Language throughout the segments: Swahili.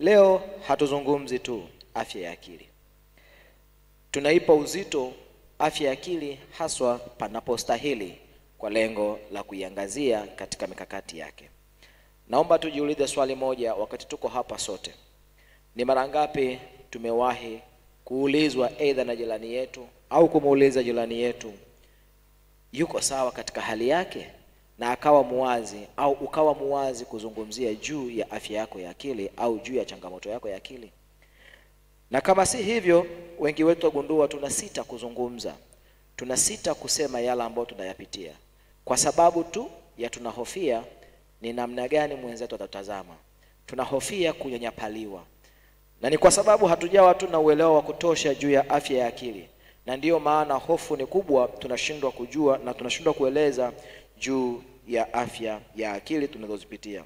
Leo hatuzungumzi tu afya ya akili. Tunaipa uzito afya ya akili haswa panapostahili kwa lengo la kuiangazia katika mikakati yake. Naomba tujiulize swali moja wakati tuko hapa sote. Ni mara ngapi tumewahi kuulizwa aidha na jirani yetu au kumuuliza jirani yetu yuko sawa katika hali yake, na akawa muwazi au ukawa muwazi kuzungumzia juu ya afya yako ya akili au juu ya changamoto yako ya akili? Na kama si hivyo, wengi wetu wagundua tunasita kuzungumza, tunasita kusema yale ambayo tunayapitia kwa sababu tu ya tunahofia ni namna gani mwenzetu atatazama, tunahofia kunyanyapaliwa, na ni kwa sababu hatujawa tu na uelewa wa kutosha juu ya afya ya akili. Na ndiyo maana hofu ni kubwa, tunashindwa kujua na tunashindwa kueleza juu ya afya ya akili tunazozipitia.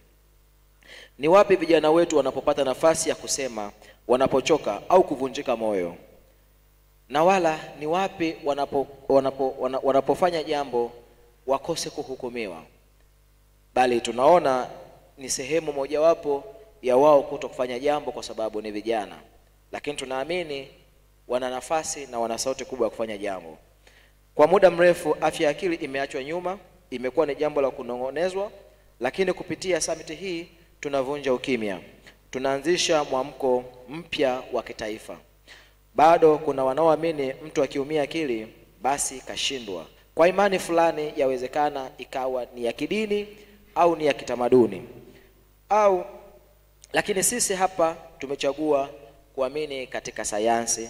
Ni wapi vijana wetu wanapopata nafasi ya kusema wanapochoka au kuvunjika moyo? Na wala ni wapi wanapofanya jambo wakose kuhukumiwa? Bali tunaona ni sehemu mojawapo ya wao kutokufanya jambo kwa sababu ni vijana, lakini tunaamini wana nafasi na wana sauti kubwa ya kufanya jambo. Kwa muda mrefu afya ya akili imeachwa nyuma, imekuwa ni jambo la kunong'onezwa, lakini kupitia summit hii tunavunja ukimya. Tunaanzisha mwamko mpya wa kitaifa. Bado kuna wanaoamini mtu akiumia akili basi kashindwa. Kwa imani fulani yawezekana ikawa ni ya kidini au ni ya kitamaduni lakini sisi hapa tumechagua kuamini katika sayansi,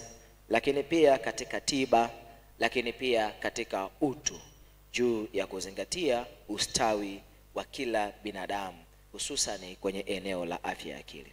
lakini pia katika tiba, lakini pia katika utu, juu ya kuzingatia ustawi wa kila binadamu hususan kwenye eneo la afya ya akili.